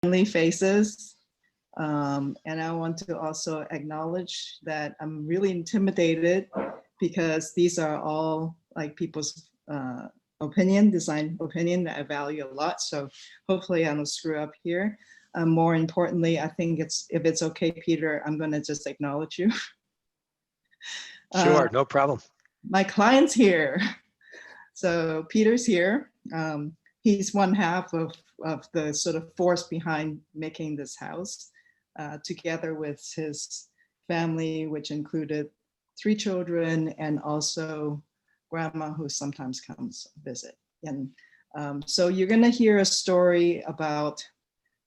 friendly faces. And I want to also acknowledge that I'm really intimidated because these are all like people's design opinion that I value a lot. So hopefully I don't screw up here. More importantly, I think if it's okay, Peter, I'm going to just acknowledge you. Sure, no problem. My client's here. So Peter's here. He's one half of the sort of force behind making this house, together with his family, which included 3 children and also grandma who sometimes comes visit. And so you're going to hear a story about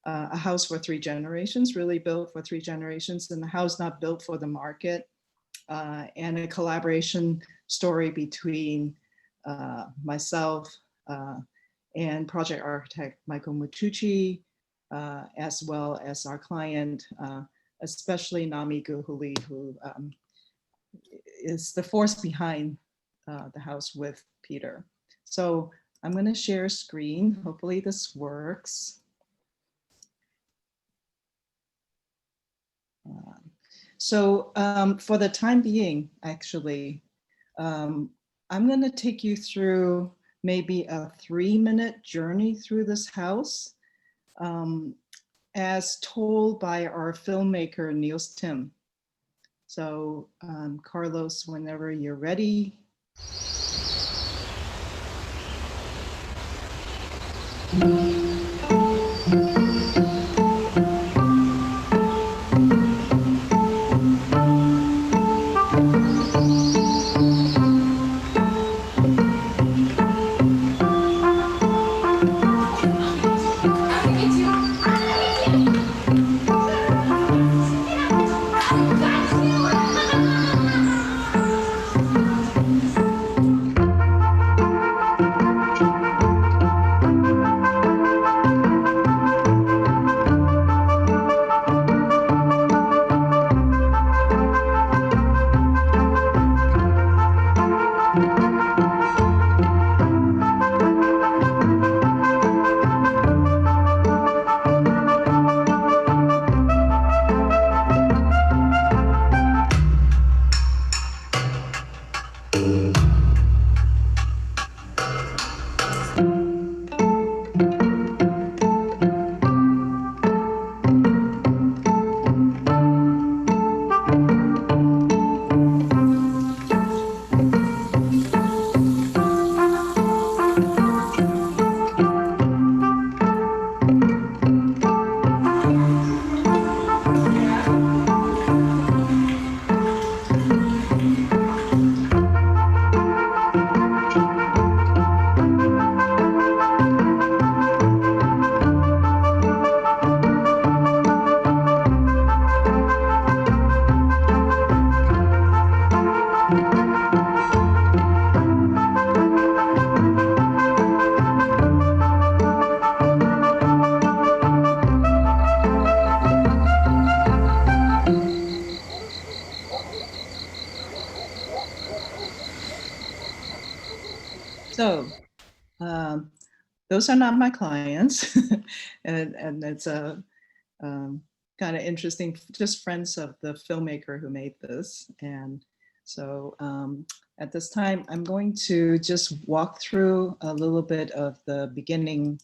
a house for 3 generations, really built for 3 generations, and the house not built for the market, and a collaboration story between myself and project architect Michael Mutucci, as well as our client, especially Nami Guhuli, who is the force behind the house with Peter. So I'm going to share screen. Hopefully this works. So for the time being, actually, I'm going to take you through maybe a 3-minute journey through this house, as told by our filmmaker, Niels Tim. So Carlos, whenever you're ready. So those are not my clients, and it's a kind of interesting, just friends of the filmmaker who made this. And so at this time, I'm going to just walk through a little bit of the beginning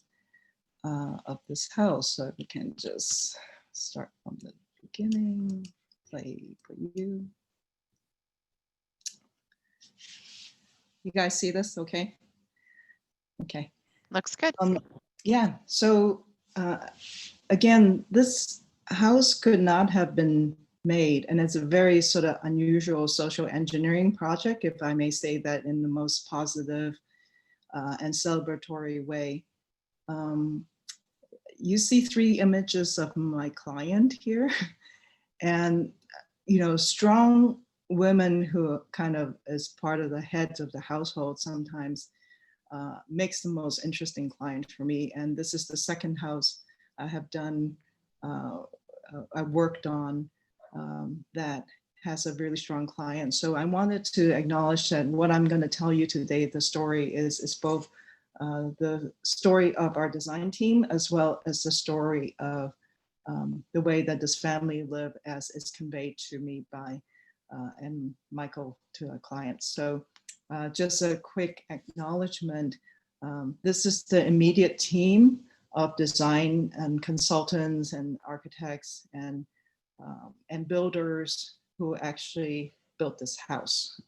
of this house. So we can just start from the beginning, play for you. You guys see this okay? Okay. Looks good. Yeah, so again, this house could not have been made, and it's a very sort of unusual social engineering project, if I may say that in the most positive and celebratory way. You see 3 images of my client here, and strong women who kind of is part of the heads of the household sometimes makes the most interesting client for me. And this is the second house I have done, I worked on that has a really strong client. So I wanted to acknowledge that what I'm going to tell you today, the story is both the story of our design team, as well as the story of the way that this family live as is conveyed to me by and Michael to our clients. So just a quick acknowledgement. This is the immediate team of design and consultants and architects and builders who actually built this house.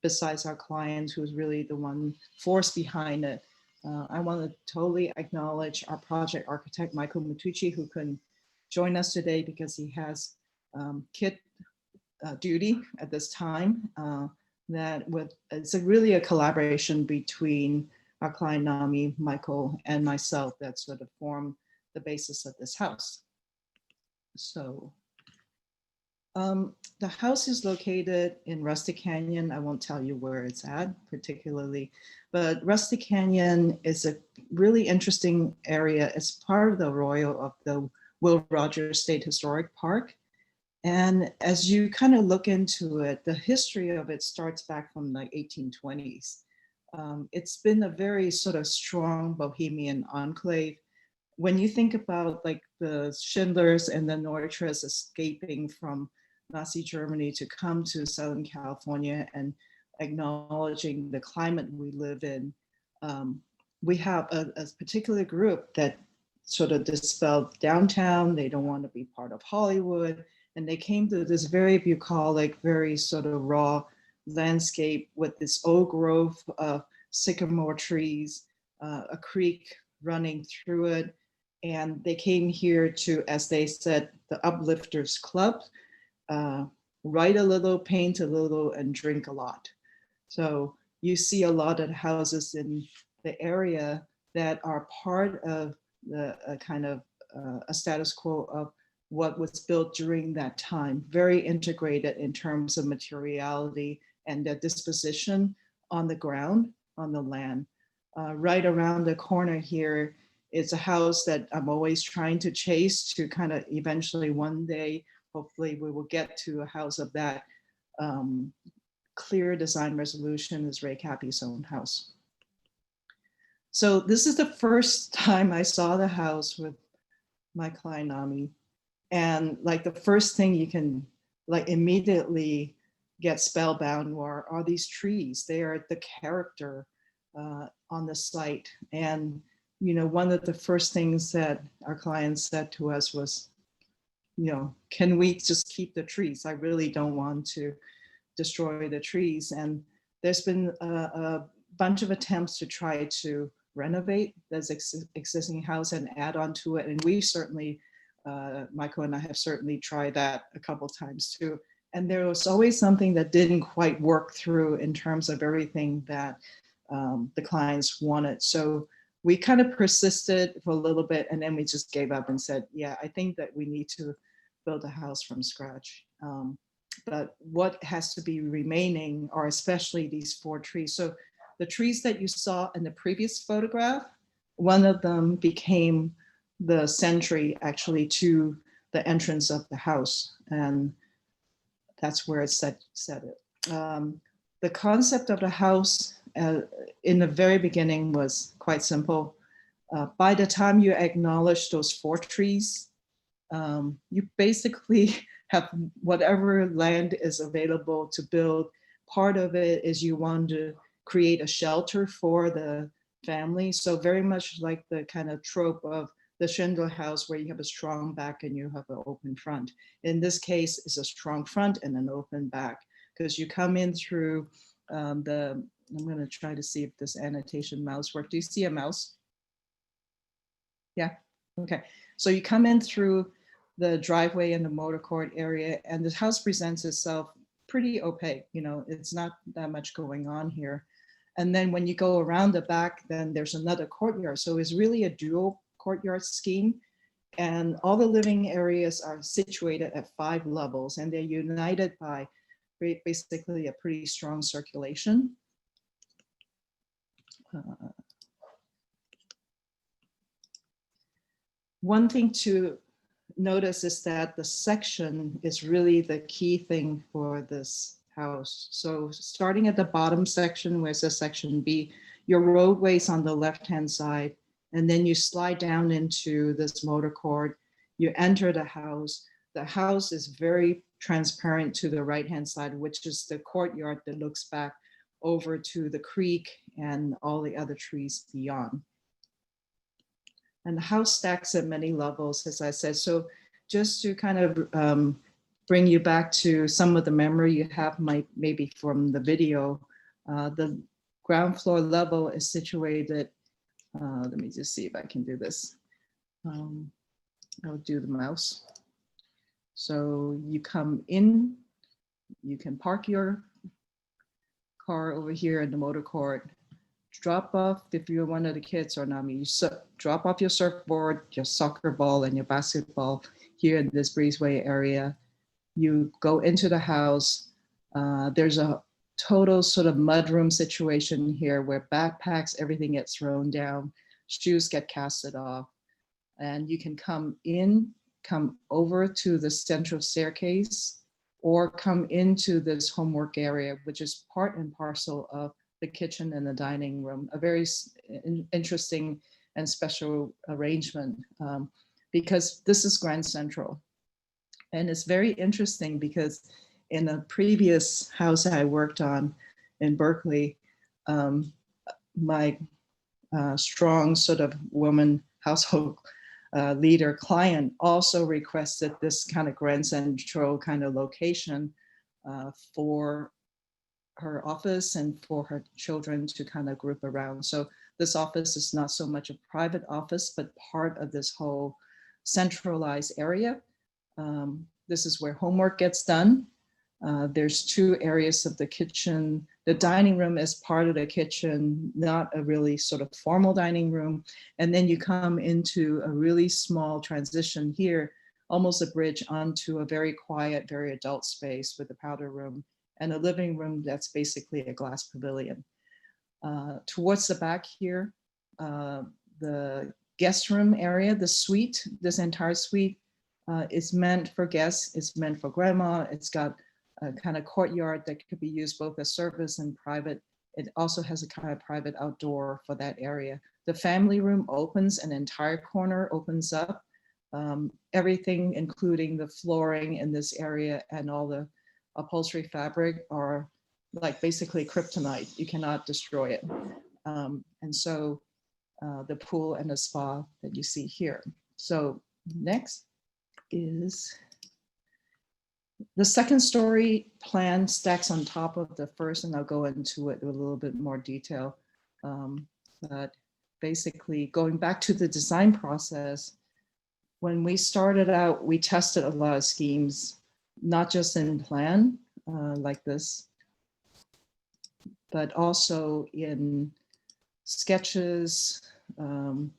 Besides our client, who's really the one force behind it. I want to totally acknowledge our project architect, Michael Matucci, who couldn't join us today because he has kid duty at this time. It's really a collaboration between our client Nami, Michael, and myself that sort of form the basis of this house. So the house is located in Rustic Canyon. I won't tell you where it's at particularly, but Rustic Canyon is a really interesting area. It's part of the Arroyo of the Will Rogers State Historic Park. And as you kind of look into it, the history of it starts back from the 1820s. It's been a very sort of strong Bohemian enclave. When you think about like the Schindlers and the Neutres escaping from Nazi Germany to come to Southern California and acknowledging the climate we live in, we have a particular group that sort of dispelled downtown. They don't want to be part of Hollywood. And they came to this very bucolic, very sort of raw landscape with this old growth of sycamore trees, a creek running through it. And they came here to, as they said, the Uplifters Club, write a little, paint a little, and drink a lot. So you see a lot of houses in the area that are part of the kind of a status quo of what was built during that time, very integrated in terms of materiality and the disposition on the ground, on the land. Right around the corner here is a house that I'm always trying to chase to kind of eventually one day, hopefully we will get to a house of that clear design resolution, is Ray Cappy's own house. So this is the first time I saw the house with my client Nami. And like the first thing you can like immediately get spellbound are these trees. They are the character on the site. And, you know, one of the first things that our clients said to us was, you know, can we just keep the trees? I really don't want to destroy the trees. And there's been a bunch of attempts to try to renovate this existing house and add on to it. And we certainly, Michael and I have certainly tried that a couple times too. And there was always something that didn't quite work through in terms of everything that the clients wanted. So we kind of persisted for a little bit and then we just gave up and said, yeah, I think that we need to build a house from scratch. But what has to be remaining are especially these 4 trees. So the trees that you saw in the previous photograph, one of them became the sentry actually to the entrance of the house. And that's where it set it. The concept of the house in the very beginning was quite simple. By the time you acknowledge those 4 trees, you basically have whatever land is available to build. Part of it is you want to create a shelter for the family. So very much like the kind of trope of the Schindler house where you have a strong back and you have an open front. In this case, it's a strong front and an open back because you come in through I'm going to try to see if this annotation mouse works. Do you see a mouse? Yeah, okay. So you come in through the driveway and the motor court area and the house presents itself pretty opaque. You know, it's not that much going on here. And then when you go around the back, then there's another courtyard. So it's really a dual courtyard scheme. And all the living areas are situated at 5 levels and they're united by basically a pretty strong circulation. One thing to notice is that the section is really the key thing for this house. So starting at the bottom section where it says section B, your roadway's on the left-hand side, and then you slide down into this motor court, you enter the house. The house is very transparent to the right-hand side, which is the courtyard that looks back over to the creek and all the other trees beyond. And the house stacks at many levels, as I said. So just to kind of bring you back to some of the memory you have maybe from the video, the ground floor level is situated, let me just see if I can do this. I'll do the mouse. So you come in, you can park your car over here in the motor court, drop off, if you're one of the kids or not, you drop off your surfboard, your soccer ball, and your basketball here in this breezeway area. You go into the house. There's a total sort of mudroom situation here where backpacks, everything gets thrown down, shoes get casted off, and you can come in, come over to the central staircase, or come into this homework area, which is part and parcel of the kitchen and the dining room, a very interesting and special arrangement because this is Grand Central. And it's very interesting because in a previous house I worked on in Berkeley, my strong sort of woman household leader client also requested this kind of Grand Central kind of location for her office and for her children to kind of group around. So this office is not so much a private office, but part of this whole centralized area. This is where homework gets done. There's two areas of the kitchen. The dining room is part of the kitchen, not a really sort of formal dining room. And then you come into a really small transition here, almost a bridge onto a very quiet, very adult space with a powder room and a living room that's basically a glass pavilion. Towards the back here, the guest room area, the suite, this entire suite is meant for guests, it's meant for grandma, it's got a kind of courtyard that could be used both as service and private. It also has a kind of private outdoor for that area. The family room opens, an entire corner opens up. Everything, including the flooring in this area and all the upholstery fabric are like basically kryptonite. You cannot destroy it. And so the pool and the spa that you see here. So next is the second story plan stacks on top of the first, and I'll go into it with a little bit more detail. But basically going back to the design process, when we started out, we tested a lot of schemes, not just in plan like this, but also in sketches, in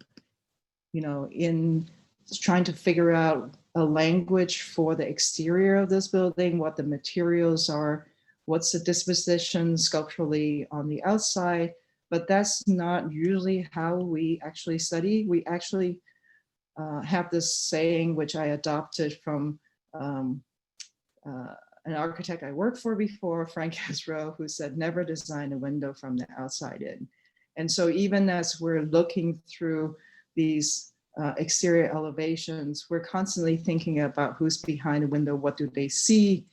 trying to figure out a language for the exterior of this building, what the materials are, what's the disposition sculpturally on the outside, but that's not usually how we actually study. We actually have this saying, which I adopted from an architect I worked for before, Frank Hesrow, who said, never design a window from the outside in. And so even as we're looking through these exterior elevations, we're constantly thinking about who's behind the window, what do they see?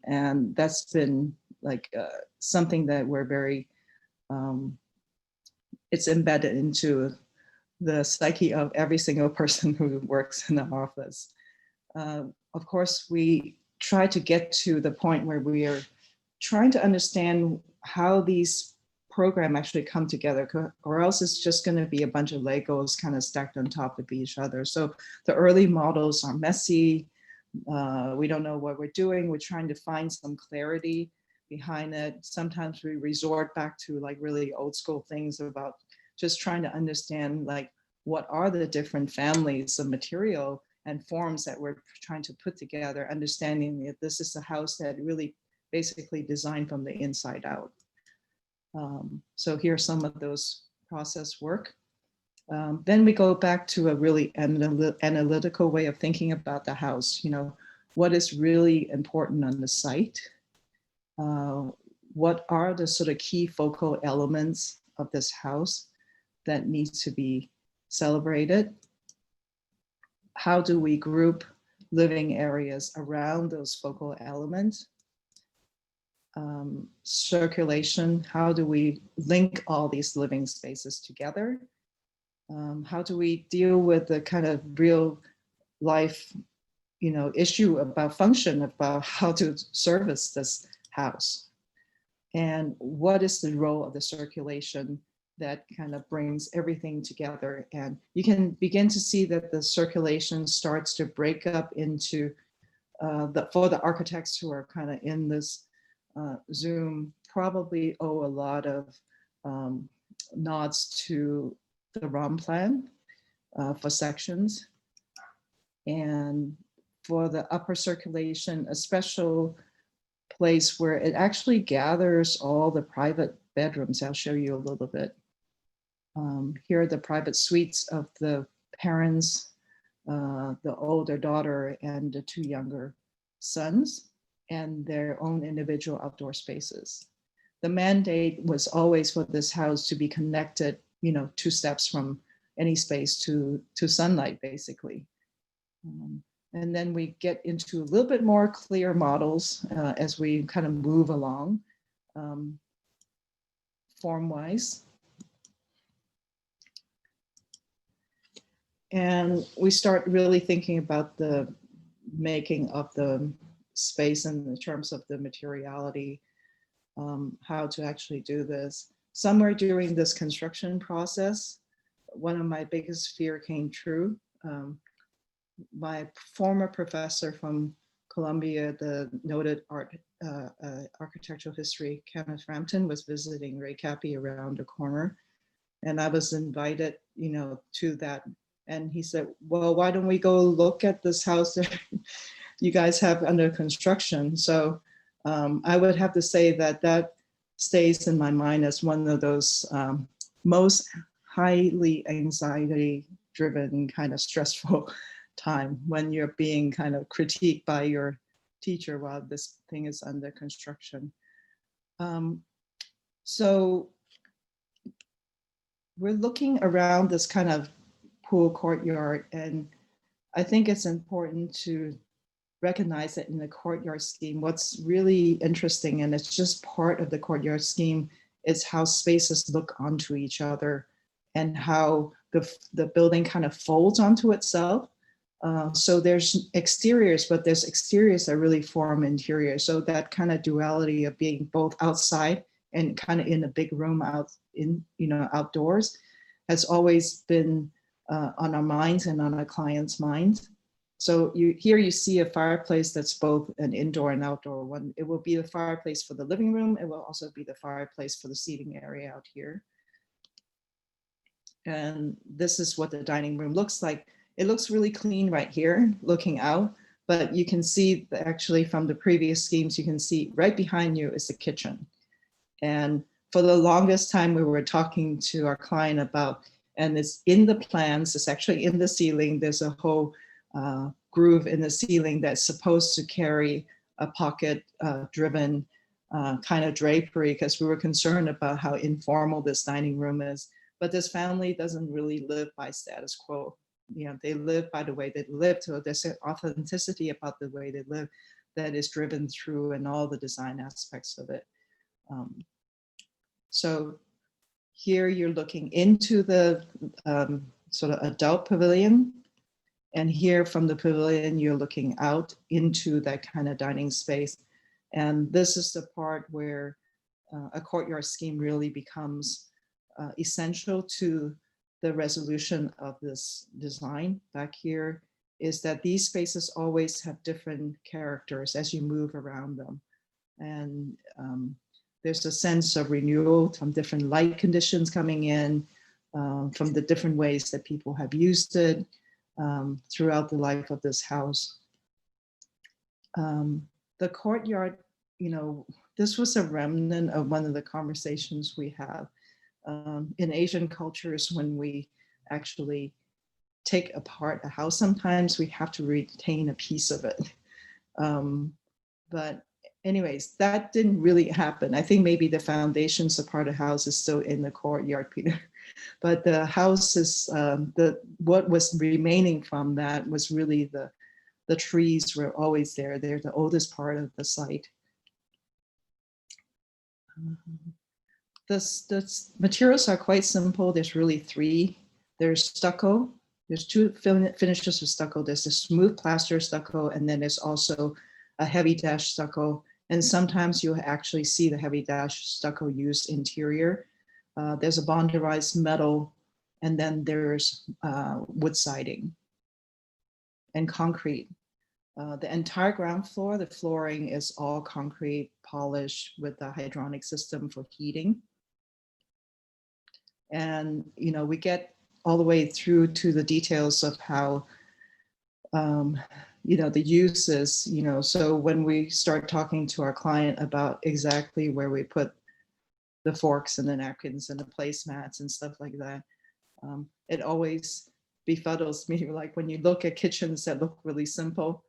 And that's been like something that we're very, it's embedded into the psyche of every single person who works in the office. Of course, we try to get to the point where we are trying to understand how these programs actually come together, or else it's just going to be a bunch of Legos kind of stacked on top of each other. So the early models are messy. We don't know what we're doing. We're trying to find some clarity behind it. Sometimes we resort back to like really old school things about just trying to understand like what are the different families of material and forms that we're trying to put together, understanding that this is a house that really basically designed from the inside out. So here's some of those process work. Then we go back to a really analytical way of thinking about the house. What is really important on the site? what are the sort of key focal elements of this house that needs to be celebrated? How do we group living areas around those focal elements? Circulation, how do we link all these living spaces together? How do we deal with the kind of real life, issue about function, about how to service this house? And what is the role of the circulation that kind of brings everything together? And you can begin to see that the circulation starts to break up into, for the architects who are kind of in this Zoom, probably owe a lot of nods to the ROM plan for sections. And for the upper circulation, a special place where it actually gathers all the private bedrooms. I'll show you a little bit. Here are the private suites of the parents, the older daughter and the two younger sons, and their own individual outdoor spaces. The mandate was always for this house to be connected, 2 steps from any space to sunlight, basically. And then we get into a little bit more clear models as we kind of move along, form-wise. And we start really thinking about the making of the space in terms of the materiality, how to actually do this. Somewhere during this construction process, one of my biggest fear came true. My former professor from Columbia, the noted architectural history, Kenneth Frampton, was visiting Ray Cappy around the corner. And I was invited, to that. And he said, well, why don't we go look at this house that you guys have under construction? So I would have to say that stays in my mind as one of those most highly anxiety driven, kind of stressful time when you're being kind of critiqued by your teacher while this thing is under construction. So we're looking around this kind of pool courtyard, and I think it's important to recognize that in the courtyard scheme, what's really interesting, and it's just part of the courtyard scheme, is how spaces look onto each other and how the building kind of folds onto itself. So there's exteriors, but there's exteriors that really form interiors. So that kind of duality of being both outside and kind of in a big room outdoors has always been on our minds and on our clients' minds. So here you see a fireplace that's both an indoor and outdoor one. It will be the fireplace for the living room. It will also be the fireplace for the seating area out here. And this is what the dining room looks like. It looks really clean right here, looking out, but you can see that actually from the previous schemes, you can see right behind you is the kitchen. And for the longest time, we were talking to our client about, and it's in the plans, it's actually in the ceiling, there's a whole groove in the ceiling that's supposed to carry a pocket driven kind of drapery, because we were concerned about how informal this dining room is. But this family doesn't really live by status quo. They live by the way they live. So there's an authenticity about the way they live that is driven through in all the design aspects of it. So here you're looking into the sort of adult pavilion. And here from the pavilion, you're looking out into that kind of dining space. And this is the part where a courtyard scheme really becomes essential to the resolution of this design. Back here is that these spaces always have different characters as you move around them. And there's a sense of renewal from different light conditions coming in, from the different ways that people have used it throughout the life of this house. The courtyard, this was a remnant of one of the conversations we have. In Asian cultures, when we actually take apart a house, sometimes we have to retain a piece of it. But anyways, that didn't really happen. I think maybe the foundations of part of the house is still in the courtyard, Peter. But the house is, what was remaining from that was really the trees were always there. They're the oldest part of the site. The materials are quite simple. There's really three. There's stucco. There's two finishes of stucco. There's a smooth plaster stucco, and then there's also a heavy dash stucco. And sometimes you'll actually see the heavy dash stucco used interior. There's a bonderized metal, and then there's wood siding and concrete. The entire ground floor, the flooring is all concrete polished with a hydronic system for heating. And, you know, we get all the way through to the details of how, you know, the uses, you know, so when we start talking to our client about exactly where we put the forks and the napkins and the placemats and stuff like that, it always befuddles me. Like when you look at kitchens that look really simple,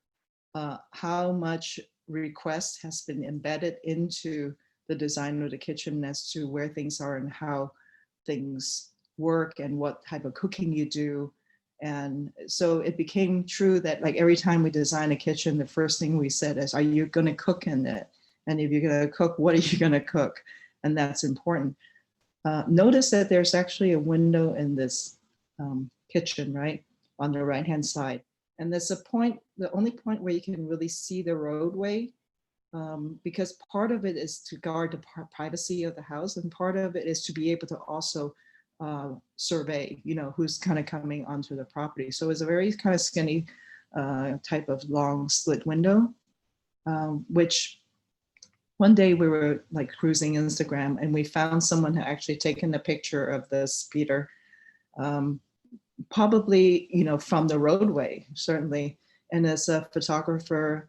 how much request has been embedded into the design of the kitchen as to where things are and how things work and what type of cooking you do. And so it became true that like every time we design a kitchen, the first thing we said is, are you going to cook in it? And if you're going to cook, what are you going to cook? And that's important. Notice that there's actually a window in this kitchen, right, on the right-hand side. And there's a point, the only point where you can really see the roadway, because part of it is to guard the privacy of the house, and part of it is to be able to also survey, you know, who's kind of coming onto the property. So it's a very kind of skinny type of long slit window, which one day we were like cruising Instagram and we found someone who actually taken a picture of this, Peter, probably, you know, from the roadway, certainly. And as a photographer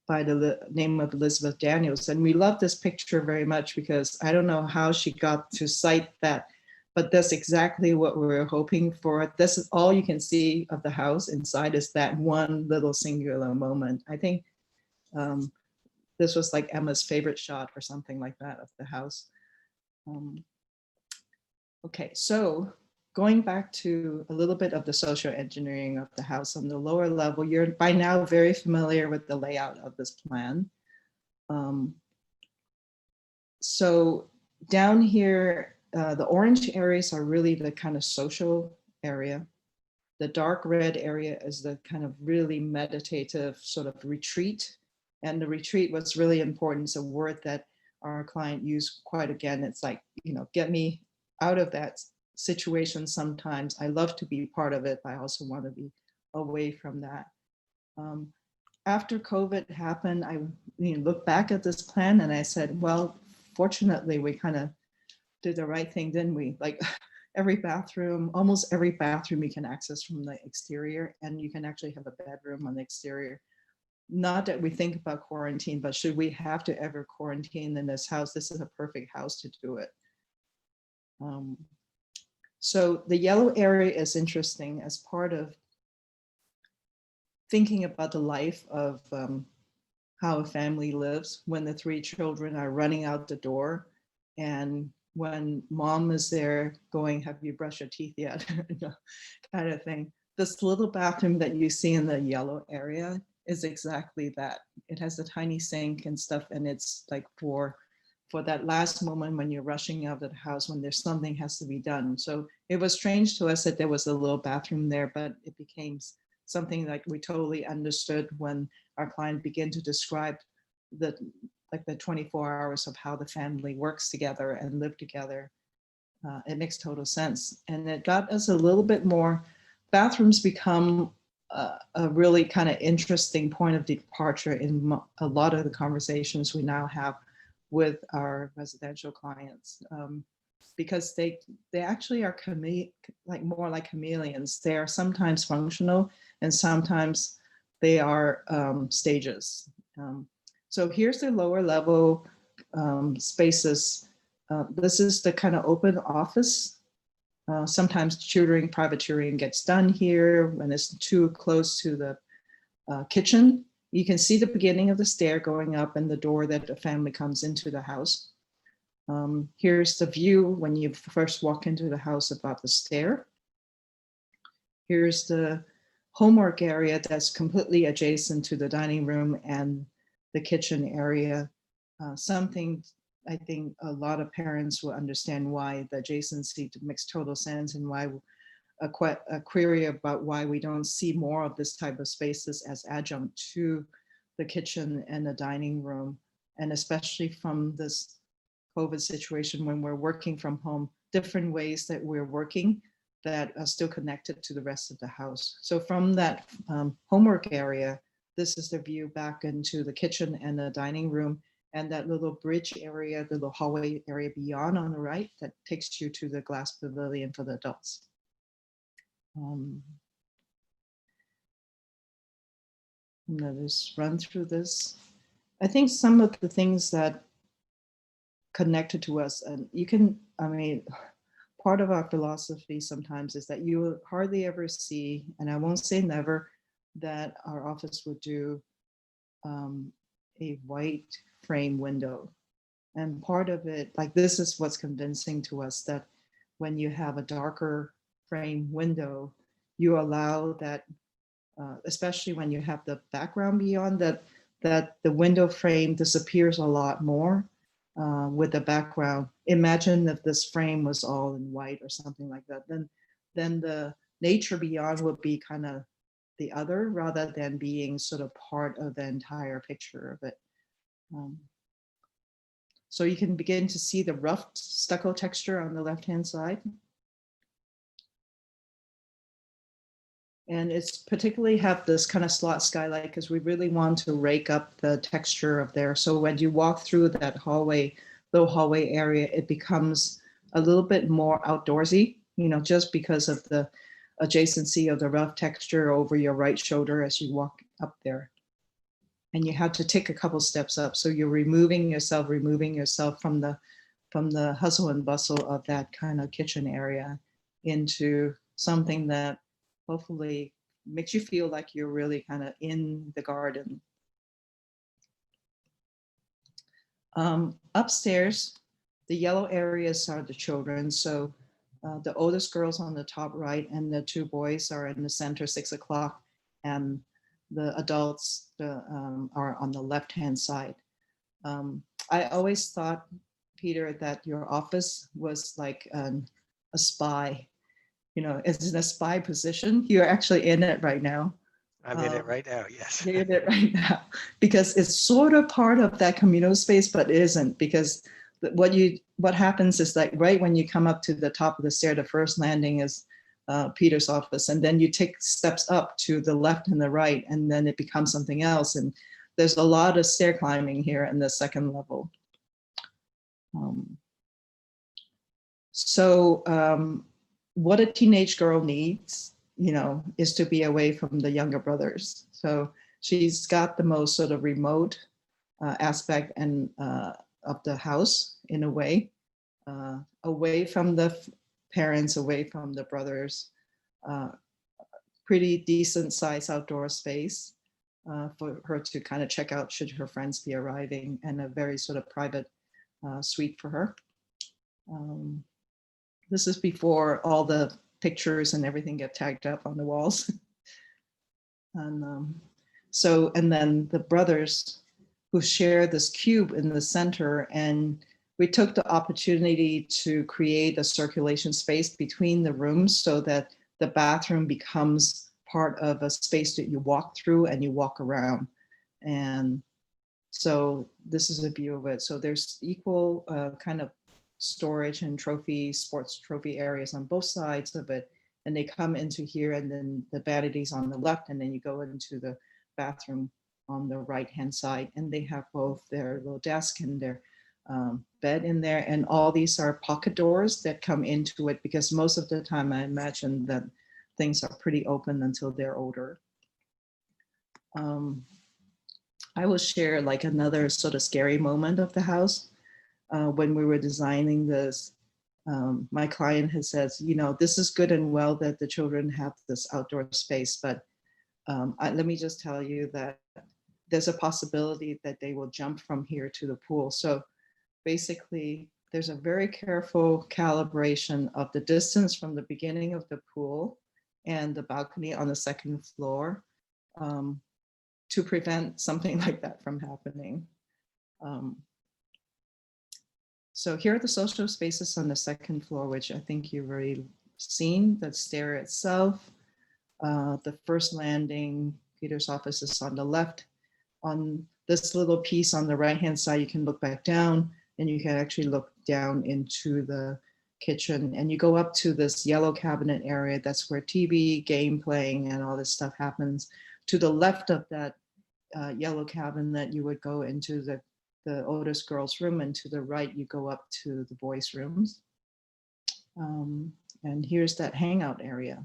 by the name of Elizabeth Daniels. And we love this picture very much because I don't know how she got to cite that, but that's exactly what we were hoping for. This is all you can see of the house inside is that one little singular moment. I think this was like Emma's favorite shot or something like that of the house. Okay, so going back to a little bit of the social engineering of the house on the lower level, you're by now very familiar with the layout of this plan. So down here, the orange areas are really the kind of social area. The dark red area is the kind of really meditative sort of retreat. And the retreat was really important. It's a word that our client used quite again. It's like, you know, get me out of that situation sometimes. I love to be part of it, but I also want to be away from that. After COVID happened, I looked back at this plan and I said, well, fortunately, we kind of did the right thing, didn't we? Like every bathroom, almost every bathroom you can access from the exterior, and you can actually have a bedroom on the exterior. Not that we think about quarantine, but should we have to ever quarantine in this house, this is a perfect house to do it. So the yellow area is interesting as part of thinking about the life of how a family lives when the three children are running out the door, and when mom is there going, have you brushed your teeth yet? Kind of thing. This little bathroom that you see in the yellow area is exactly that. It has a tiny sink and stuff, and it's like for that last moment when you're rushing out of the house, when there's something has to be done. So it was strange to us that there was a little bathroom there, but it became something like we totally understood when our client began to describe the 24 hours of how the family works together and live together. It makes total sense. And it got us a little bit more, bathrooms become a really kind of interesting point of departure in a lot of the conversations we now have with our residential clients, because they actually are more like chameleons. They are sometimes functional and sometimes they are stages. So here's the lower level spaces. This is the kind of open office. Sometimes private tutoring gets done here when it's too close to the kitchen. You can see the beginning of the stair going up and the door that the family comes into the house. Here's the view when you first walk into the house about the stair. Here's the homework area that's completely adjacent to the dining room and the kitchen area. Something I think a lot of parents will understand why the adjacency makes total sense, and why a query about why we don't see more of this type of spaces as adjunct to the kitchen and the dining room. And especially from this COVID situation, when we're working from home, different ways that we're working that are still connected to the rest of the house. So from that homework area, this is the view back into the kitchen and the dining room, and that little bridge area, the little hallway area beyond on the right that takes you to the glass pavilion for the adults. I'm gonna just run through this. I think some of the things that connected to us, and you can, I mean, part of our philosophy sometimes is that you will hardly ever see, and I won't say never, that our office would do a white frame window. And part of it, like this is what's convincing to us, that when you have a darker frame window, you allow that, especially when you have the background beyond that, that the window frame disappears a lot more with the background. Imagine if this frame was all in white or something like that, then the nature beyond would be kind of the other, rather than being sort of part of the entire picture of it. So you can begin to see the rough stucco texture on the left-hand side. And it's particularly have this kind of slot skylight because we really want to rake up the texture of there. So when you walk through that hallway, little hallway area, it becomes a little bit more outdoorsy, you know, just because of the adjacency of the rough texture over your right shoulder as you walk up there. And you have to take a couple steps up. So you're removing yourself from the hustle and bustle of that kind of kitchen area into something that hopefully makes you feel like you're really kind of in the garden. Upstairs, the yellow areas are the children. So the oldest girl's on the top right, and the two boys are in the center, 6 o'clock, and the adults are on the left-hand side. I always thought, Peter, that your office was like a spy. You know, it's in a spy position. You're actually in it right now. I'm in it right now, yes. You're in it right now, because it's sort of part of that communal space, but it isn't, because what happens is that right when you come up to the top of the stair, the first landing is Peter's office, and then you take steps up to the left and the right, and then it becomes something else. And there's a lot of stair climbing here in the second level. What a teenage girl needs, you know, is to be away from the younger brothers. So she's got the most sort of remote aspect and of the house in a way, away from the parents, away from the brothers, pretty decent size outdoor space for her to kind of check out should her friends be arriving, and a very sort of private suite for her. This is before all the pictures and everything get tagged up on the walls. And then the brothers who share this cube in the center, and we took the opportunity to create a circulation space between the rooms so that the bathroom becomes part of a space that you walk through and you walk around. And so this is a view of it. So there's equal kind of storage and sports trophy areas on both sides of it. And they come into here, and then the vanities on the left, and then you go into the bathroom on the right-hand side. And they have both their little desk and their bed in there. And all these are pocket doors that come into it, because most of the time I imagine that things are pretty open until they're older. I will share like another sort of scary moment of the house. When we were designing this, my client has said, you know, this is good and well that the children have this outdoor space, but let me just tell you that there's a possibility that they will jump from here to the pool. So basically, there's a very careful calibration of the distance from the beginning of the pool and the balcony on the second floor to prevent something like that from happening. So here are the social spaces on the second floor, which I think you've already seen. The stair itself, the first landing, Peter's office is on the left. On this little piece on the right-hand side, you can look back down and you can actually look down into the kitchen, and you go up to this yellow cabinet area. That's where TV, game playing, and all this stuff happens. To the left of that yellow cabinet, you would go into the oldest girl's room, and to the right, you go up to the boys' rooms. And here's that hangout area.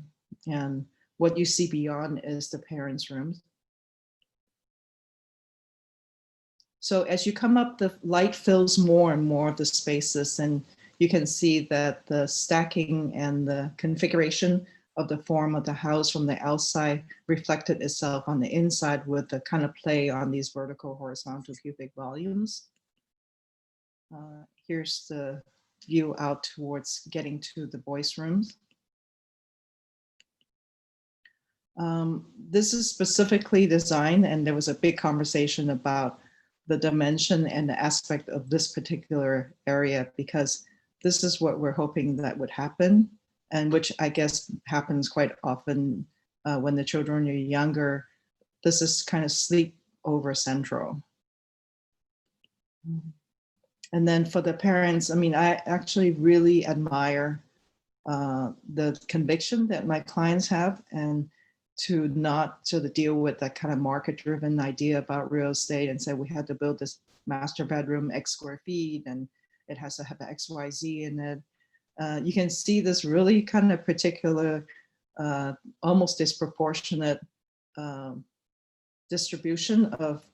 And what you see beyond is the parents' rooms. So as you come up, the light fills more and more of the spaces, and you can see that the stacking and the configuration of the form of the house from the outside reflected itself on the inside with the kind of play on these vertical, horizontal cubic volumes. Here's the view out towards getting to the boys' rooms. This is specifically designed, and there was a big conversation about the dimension and the aspect of this particular area, because this is what we're hoping that would happen, and which I guess happens quite often when the children are younger. This is kind of sleepover central. And then for the parents, I mean, I actually really admire the conviction that my clients have, and to not sort of deal with that kind of market-driven idea about real estate and say we had to build this master bedroom X square feet and it has to have XYZ in it. You can see this really kind of particular, almost disproportionate distribution of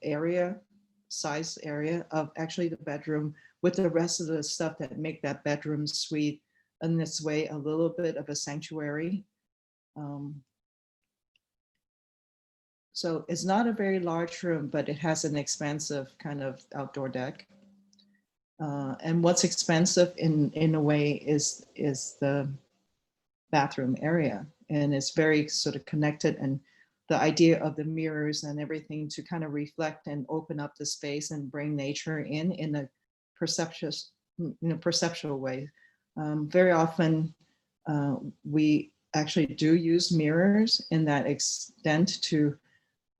size area of actually the bedroom with the rest of the stuff that make that bedroom suite in this way a little bit of a sanctuary. So it's not a very large room, but it has an expansive kind of outdoor deck. And what's expensive in a way is the bathroom area, and it's very sort of connected, and the idea of the mirrors and everything to kind of reflect and open up the space and bring nature in a perceptual way. Very often we actually do use mirrors in that extent to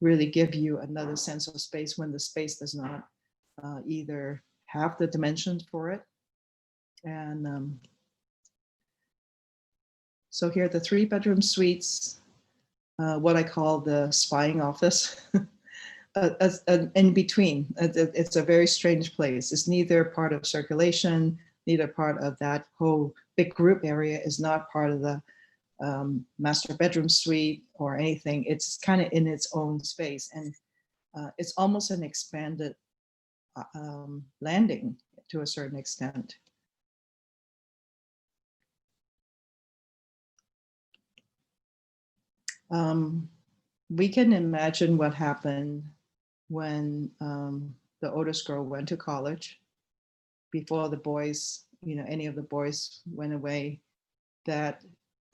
really give you another sense of space when the space does not either have the dimensions for it. And so here are the 3-bedroom suites, what I call the spying office. In between, it's a very strange place. It's neither part of circulation, neither part of that whole big group area, is not part of the master bedroom suite or anything. It's kind of in its own space, and it's almost an expanded landing to a certain extent. We can imagine what happened when the oldest girl went to college, before the boys, any of the boys went away, that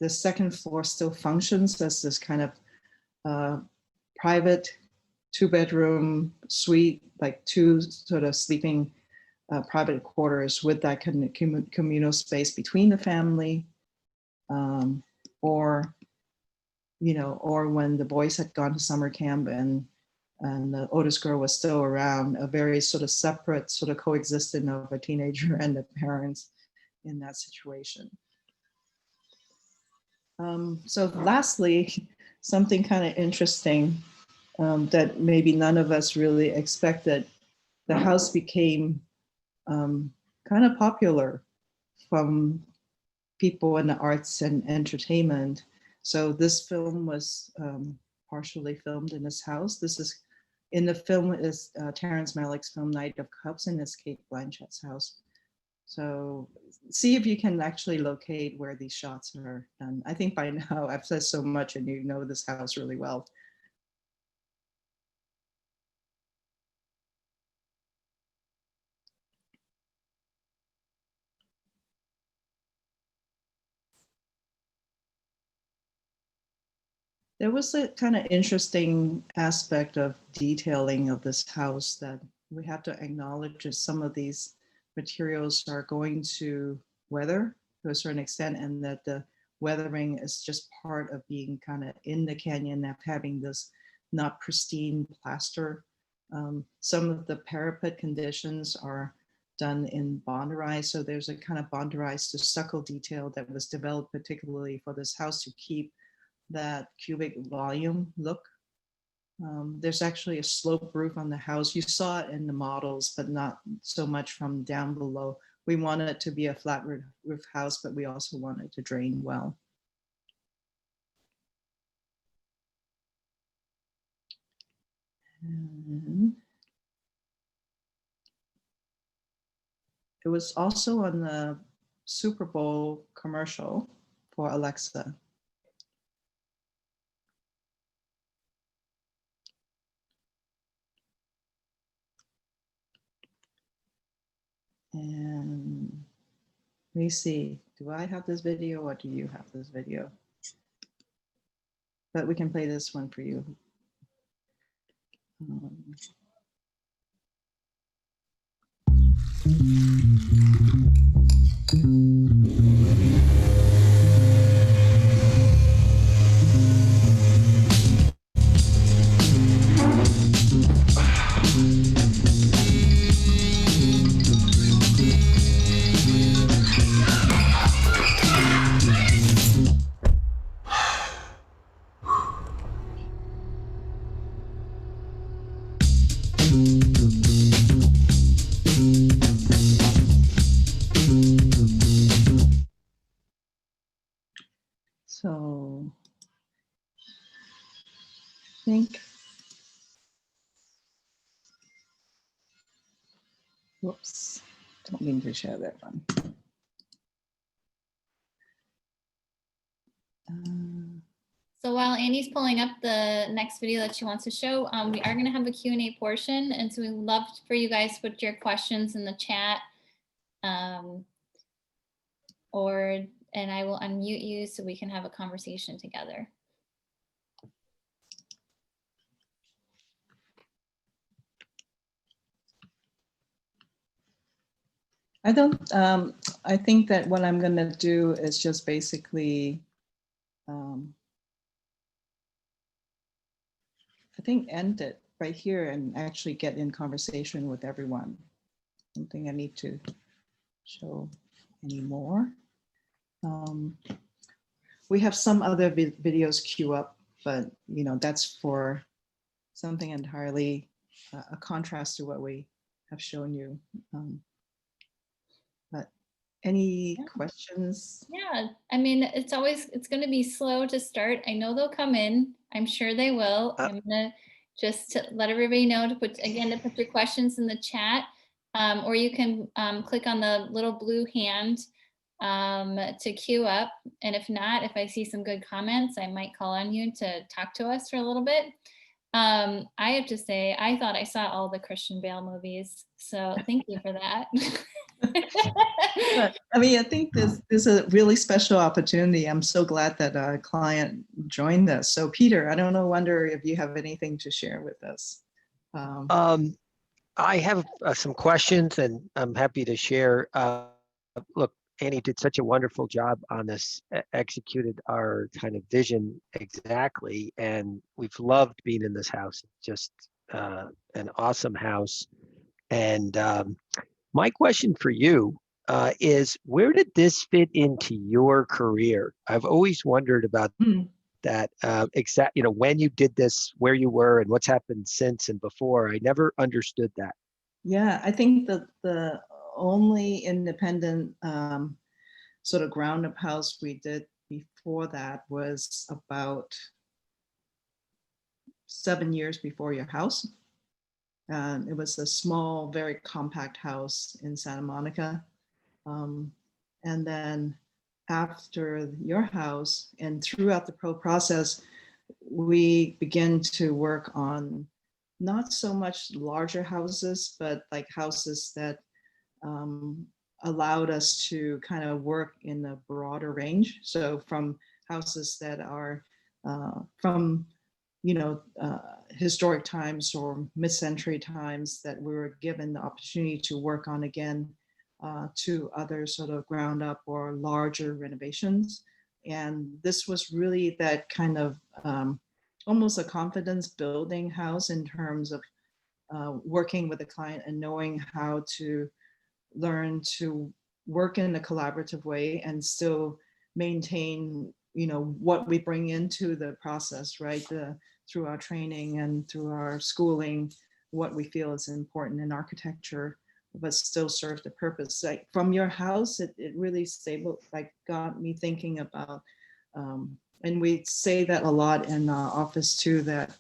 the second floor still functions as this kind of private 2-bedroom suite, like 2 sort of sleeping private quarters with that communal space between the family, or when the boys had gone to summer camp and the oldest girl was still around, a very sort of separate sort of coexistence of a teenager and the parents in that situation. So lastly, something kind of interesting that maybe none of us really expected. The house became kind of popular from people in the arts and entertainment. So this film was partially filmed in this house. This is, in the film is Terrence Malick's film Night of Cups, and it's Kate Blanchett's house. So see if you can actually locate where these shots are done. I think by now I've said so much and you know this house really well. There was a kind of interesting aspect of detailing of this house that we have to acknowledge that some of these materials are going to weather to a certain extent, and that the weathering is just part of being kind of in the canyon, of having this not pristine plaster. Some of the parapet conditions are done in bonderized, so there's a kind of bonderized to stucco detail that was developed particularly for this house to keep that cubic volume look. There's actually a slope roof on the house. You saw it in the models, but not so much from down below. We wanted it to be a flat roof house, but we also wanted it to drain well. And it was also on the Super Bowl commercial for Alexa. And let me see, do I have this video or do you have this video? But we can play this one for you. So I think, whoops, don't mean to share that one. So while Annie's pulling up the next video that she wants to show, we are going to have a Q&A portion. And so we'd love for you guys to put your questions in the chat. And I will unmute you so we can have a conversation together. I think that what I'm going to do is just basically, I think end it right here and actually get in conversation with everyone. I don't think I need to show anymore. We have some other videos queue up, but you know, that's for something entirely a contrast to what we have shown you. But any questions? Yeah, I mean, it's going to be slow to start. I know they'll come in. I'm sure they will. I'm going to just let everybody know to put your questions in the chat, or you can click on the little blue hand to queue up. And if not, if I see some good comments, I might call on you to talk to us for a little bit. I have to say, I thought I saw all the Christian Bale movies, so thank you for that. But, I mean, I think this is a really special opportunity. I'm so glad that a client joined us. So Peter, I don't know, wonder if you have anything to share with us. I have some questions and I'm happy to share. Look, Annie did such a wonderful job on this, executed our kind of vision exactly. And we've loved being in this house. It's just an awesome house. And my question for you is, where did this fit into your career? I've always wondered about that exact, you know, when you did this, where you were and what's happened since and before. I never understood that. Yeah, I think that the only independent sort of ground up house we did before that was about 7 years before your house. It was a small, very compact house in Santa Monica. And then after your house and throughout the process, we began to work on not so much larger houses, but like houses that allowed us to kind of work in a broader range. So from houses that are from, historic times or mid-century times that we were given the opportunity to work on again, to other sort of ground up or larger renovations. And this was really that kind of almost a confidence building house in terms of working with the client and knowing how to learn to work in a collaborative way and still maintain, what we bring into the process, right? Through our training and through our schooling, what we feel is important in architecture, but still serve the purpose. Like from your house, it really got me thinking about, and we say that a lot in our office too, that,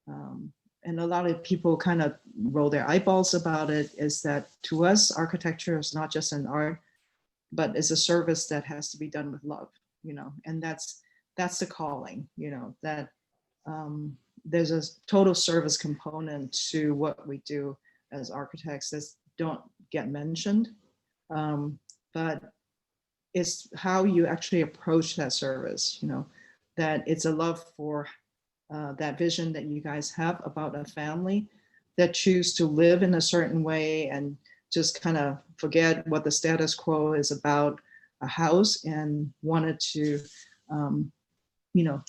and a lot of people kind of roll their eyeballs about it, is that to us, architecture is not just an art, but it's a service that has to be done with love, and that's the calling, that there's a total service component to what we do as architects that don't get mentioned, but it's how you actually approach that service, that it's a love for that vision that you guys have about a family that choose to live in a certain way and just kind of forget what the status quo is about a house and wanted to,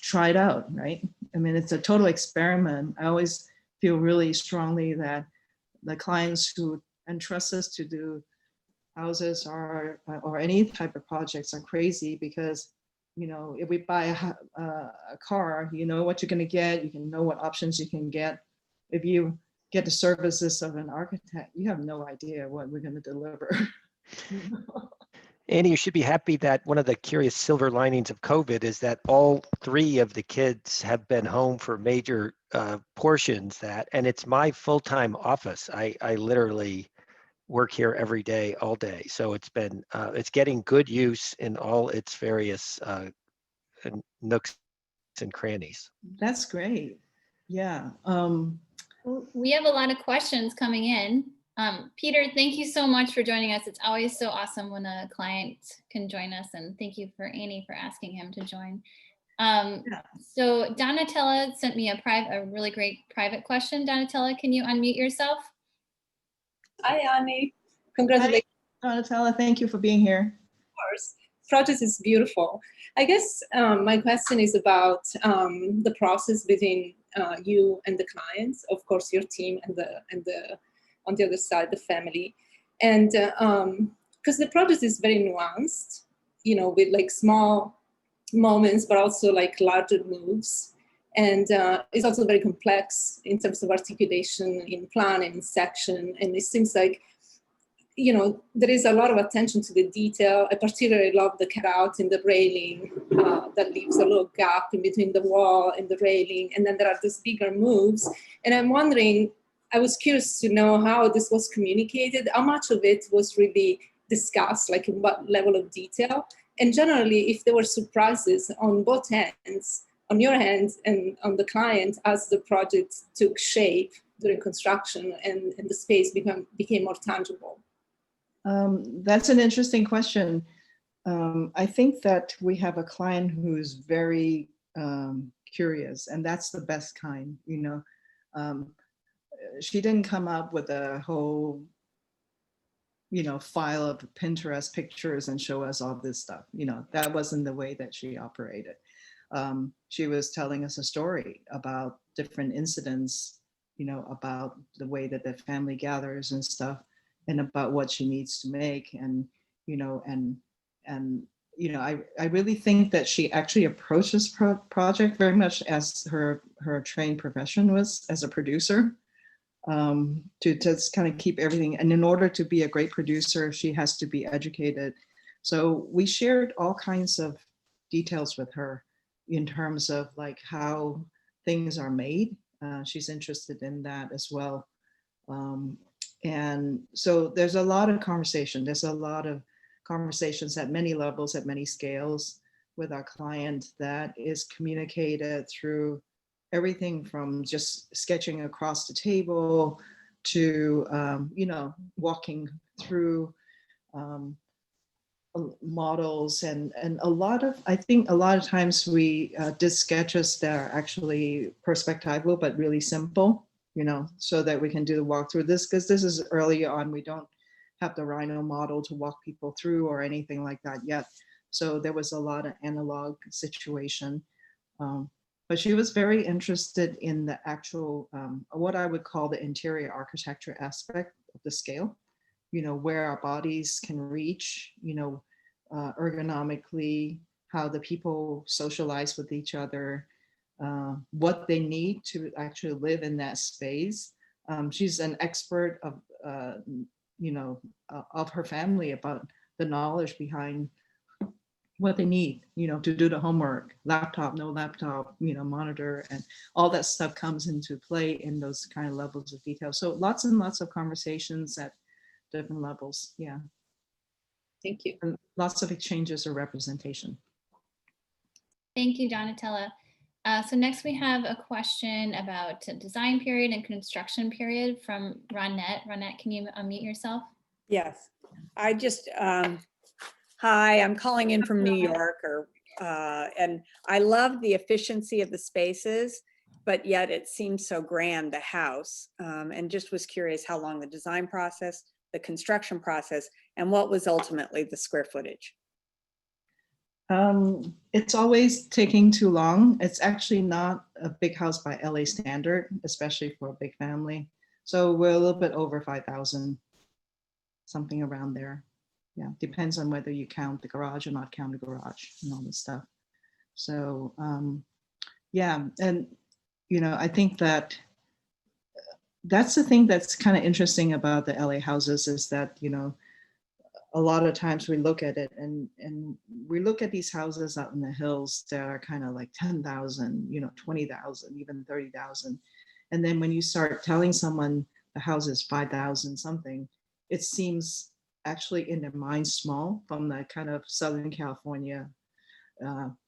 try it out, right? I mean, it's a total experiment. I always feel really strongly that the clients who entrust us to do houses or any type of projects are crazy because, if we buy a car, you know what you're going to get, you can know what options you can get. If you get the services of an architect, you have no idea what we're going to deliver. Annie, you should be happy that one of the curious silver linings of COVID is that all 3 of the kids have been home for major portions and it's my full-time office. I literally work here every day, all day. So it's been, it's getting good use in all its various nooks and crannies. That's great. Yeah. We have a lot of questions coming in. Peter, thank you so much for joining us. It's always so awesome when a client can join us, and thank you for Annie for asking him to join. So Donatella sent me a really great private question. Donatella, can you unmute yourself? Hi, Annie. Congratulations. Hi, Donatella, thank you for being here. Of course. Project is beautiful. I guess my question is about the process between you and the clients, of course, your team and the on the other side, the family. And because the project is very nuanced, with like small moments, but also like larger moves. And it's also very complex in terms of articulation in plan and in section. And it seems like, there is a lot of attention to the detail. I particularly love the cutout in the railing that leaves a little gap in between the wall and the railing. And then there are these bigger moves. And I'm wondering, I was curious to know how this was communicated, how much of it was really discussed, like in what level of detail. And generally, if there were surprises on both ends, on your hand and on the client, as the project took shape during construction and the space became more tangible. That's an interesting question. I think that we have a client who's very curious, and that's the best kind, she didn't come up with a whole, file of Pinterest pictures and show us all this stuff. That wasn't the way that she operated. She was telling us a story about different incidents, about the way that the family gathers and stuff, and about what she needs to make. And, I really think that she actually approached this project very much as her trained profession was as a producer, to just kind of keep everything. And in order to be a great producer, she has to be educated. So we shared all kinds of details with her in terms of like how things are made. She's interested in that as well. And so there's a lot of conversation. There's a lot of conversations at many levels, at many scales with our client that is communicated through everything from just sketching across the table to, walking through a models and a lot of, I think a lot of times we did sketches that are actually perspectival but really simple, you know, so that we can do the walkthrough this, because this is early on. We don't have the Rhino model to walk people through or anything like that yet. So there was a lot of analog situation. But she was very interested in the actual, what I would call the interior architecture aspect of the scale, you know, where our bodies can reach, you know, ergonomically, how the people socialize with each other, what they need to actually live in that space. She's an expert of, you know, of her family about the knowledge behind what they need, you know, to do the homework, laptop, no laptop, you know, monitor, and all that stuff comes into play in those kind of levels of detail. So lots and lots of conversations at different levels. Yeah. Thank you. And lots of exchanges or representation. Thank you, Donatella. So next we have a question about design period and construction period from Ronette. Ronette, can you unmute yourself? Yes, I just, hi, I'm calling in from New York, and I love the efficiency of the spaces, but yet it seems so grand, the house, and just was curious how long the design process, the construction process, and what was ultimately the square footage. It's always taking too long. It's actually not a big house by LA standard, especially for a big family. So we're a little bit over 5,000, something around there. Yeah, depends on whether you count the garage or not count the garage and all this stuff. So yeah, and you know, I think that that's the thing that's kind of interesting about the LA houses is that, you know, a lot of times we look at it and we look at these houses out in the hills that are kind of like 10,000, you know, 20,000, even 30,000. And then when you start telling someone the house is 5,000 something, it seems actually in their mind small from the kind of Southern California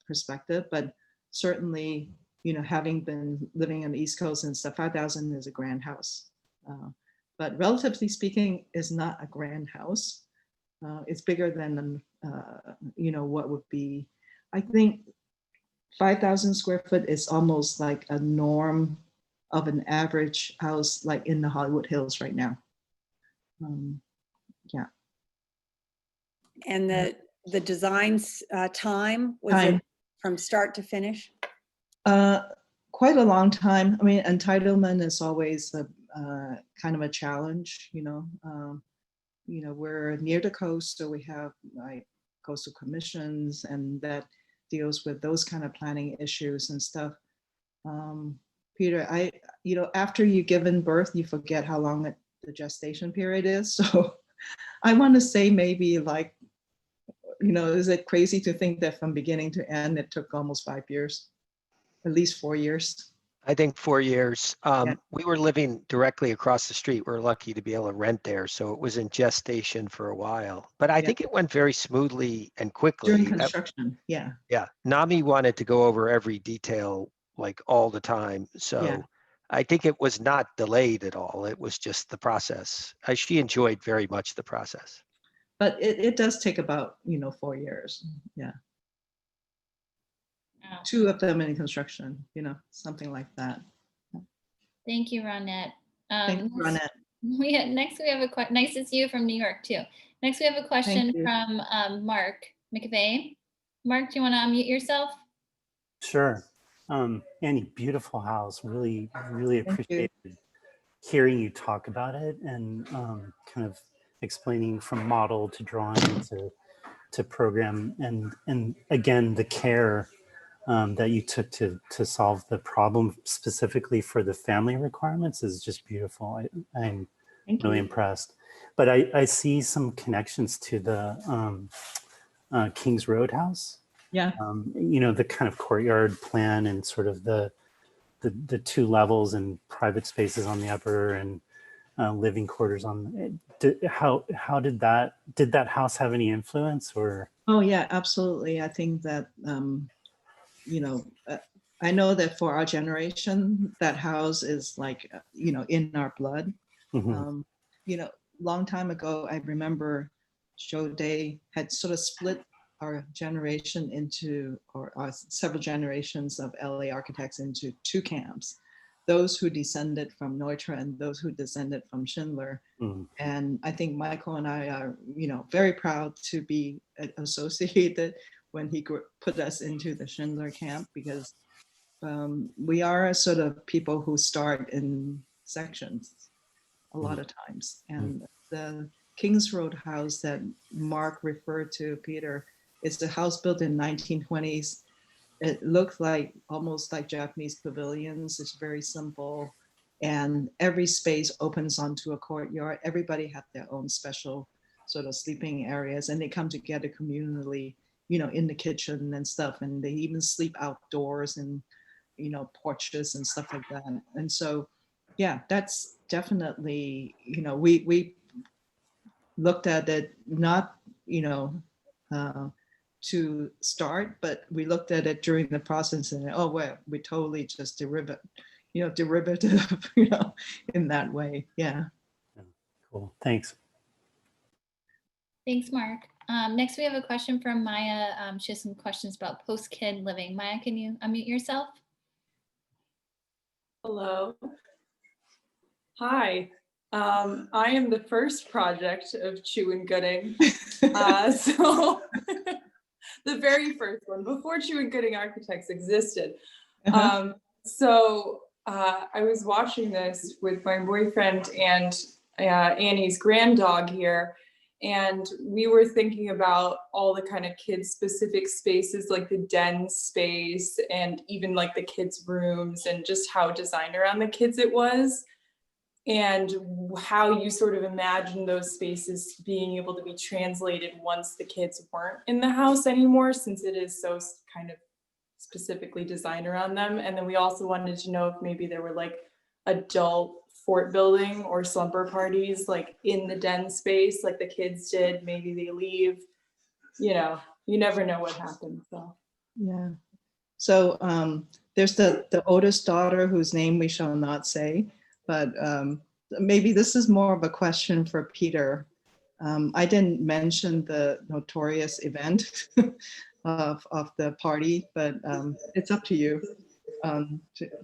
perspective. But certainly, you know, having been living on the East Coast and stuff, 5,000 is a grand house. But relatively speaking, is not a grand house. It's bigger than, you know, what would be, I think 5,000 square foot is almost like a norm of an average house, like in the Hollywood Hills right now. Yeah. And the design's time, was it from start to finish? Quite a long time. I mean, entitlement is always a kind of a challenge, you know. You know, we're near the coast, so we have like coastal commissions, and that deals with those kind of planning issues and stuff. Peter, you know, after you've given birth, you forget how long the gestation period is. So I want to say maybe like, you know, is it crazy to think that from beginning to end, it took almost 5 years, at least 4 years? I think 4 years. We were living directly across the street. We're lucky to be able to rent there. So it was in gestation for a while. But I think it went very smoothly and quickly. During construction, yeah. Yeah. Nami wanted to go over every detail like all the time. So I think it was not delayed at all. It was just the process. She enjoyed very much the process. But it does take about, you know, 4 years. Yeah. Wow. 2 of them in construction, you know, something like that. Thank you, Ronette. Thank you, Ronette. Next we have a question. Nice to see you from New York too. Next we have a question from Mark McVeigh. Mark, do you want to unmute yourself? Sure. Annie, beautiful house. Really, really appreciated hearing you talk about it and kind of explaining from model to drawing to program, and again the care that you took to solve the problem specifically for the family requirements is just beautiful. I'm really impressed. But I see some connections to the Kings Road house. Yeah. You know, the kind of courtyard plan and sort of the 2 levels and private spaces on the upper and living quarters on. How did that house have any influence or? Oh yeah, absolutely. I think that you know, I know that for our generation, that house is like, you know, in our blood. You know, long time ago, I remember Jode had sort of split our generation into, or several generations of LA architects into two camps, those who descended from Neutra and those who descended from Schindler. Mm. And I think Michael and I are, very proud to be associated when he put us into the Schindler camp, because we are sort of people who start in sections a lot of times. And the Kings Road house that Mark referred to, Peter, is a house built in 1920s. It looks like almost like Japanese pavilions. It's very simple. And every space opens onto a courtyard. Everybody have their own special sort of sleeping areas, and they come together communally, in the kitchen and stuff. And they even sleep outdoors and, porches and stuff like that. And so, yeah, that's definitely, we looked at it not, to start, but we looked at it during the process and, oh, well, we totally just derivative, in that way. Yeah. Cool. Thanks. Thanks, Mark. Next, we have a question from Maya. She has some questions about post-kid living. Maya, can you unmute yourself? Hello. Hi. I am the first project of Chew and Gooding. So the very first one, before Chew and Gooding Architects existed. So I was watching this with my boyfriend and Annie's granddog here. And we were thinking about all the kind of kids specific spaces, like the den space and even like the kids' rooms, and just how designed around the kids it was, and how you sort of imagine those spaces being able to be translated once the kids weren't in the house anymore, since it is so kind of specifically designed around them. And then we also wanted to know if maybe there were like adult fort building or slumber parties like in the den space like the kids did. Maybe they leave, you never know what happens. So yeah. So there's the oldest daughter whose name we shall not say, but maybe this is more of a question for Peter. I didn't mention the notorious event of the party, but it's up to you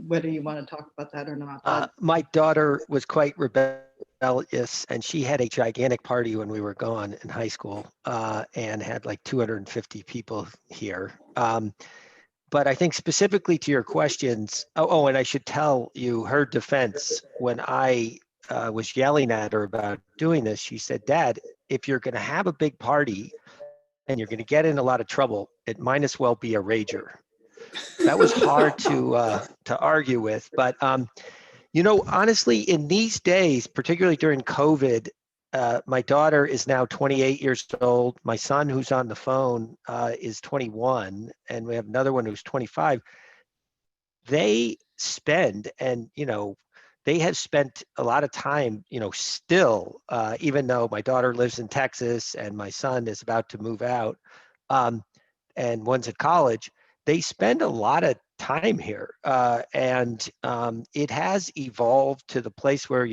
whether you want to talk about that or not. My daughter was quite rebellious, and she had a gigantic party when we were gone in high school, and had like 250 people here. But I think specifically to your questions, and I should tell you her defense. When I was yelling at her about doing this, she said, "Dad, if you're going to have a big party and you're going to get in a lot of trouble, it might as well be a rager." That was hard to argue with, but honestly, in these days, particularly during COVID, my daughter is now 28 years old. My son, who's on the phone, is 21, and we have another one who's 25. They spend, and they have spent a lot of time, still, even though my daughter lives in Texas and my son is about to move out, and one's at college. They spend a lot of time here, and it has evolved to the place where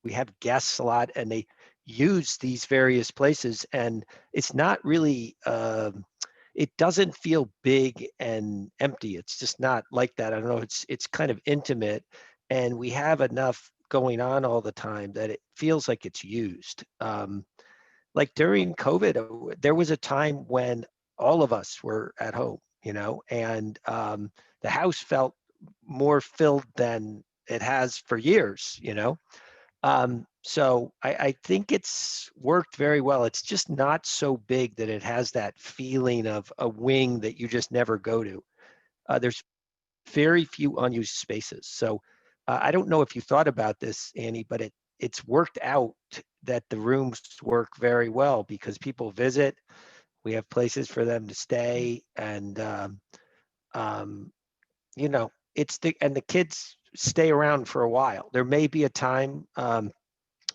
we have guests a lot, and they use these various places, and it's not really it doesn't feel big and empty. It's just not like that. I don't know. It's kind of intimate, and we have enough going on all the time that it feels like it's used. Like during COVID, there was a time when all of us were at home, and the house felt more filled than it has for years, So I think it's worked very well. It's just not so big that it has that feeling of a wing that you just never go to. There's very few unused spaces. So I don't know if you thought about this, Annie, but it's worked out that the rooms work very well because people visit. We have places for them to stay, and the kids stay around for a while. There may be a time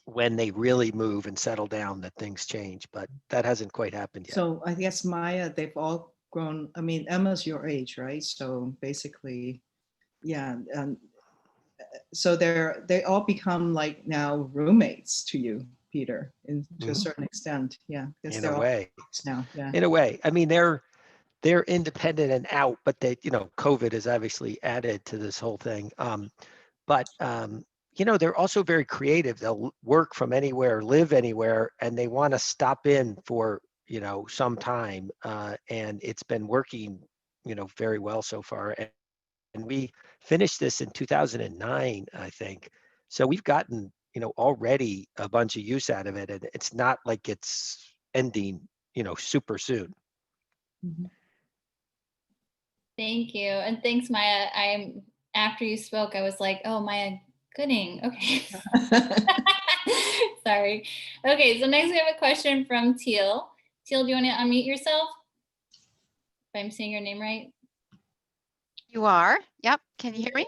when they really move and settle down that things change, but that hasn't quite happened yet. So I guess Maya, they've all grown. I mean, Emma's your age, right? So basically, yeah. So they all become like now roommates to you, Peter, to a Mhm. certain extent. Yeah, because In they're a all way. now. Yeah. In a way. I mean, they're independent and out, but they, COVID has obviously added to this whole thing. But they're also very creative. They'll work from anywhere, live anywhere, and they want to stop in for some time. And it's been working, very well so far. And we finished this in 2009, I think. So we've gotten, already a bunch of use out of it, and it's not like it's ending, super soon. Mhm. Thank you. And thanks, Maya. After you spoke, I was like, oh, Maya Gooding. Okay. Sorry. Okay, so next we have a question from Teal. Teal, do you want to unmute yourself? If I'm saying your name right. You are. Yep. Can you hear me?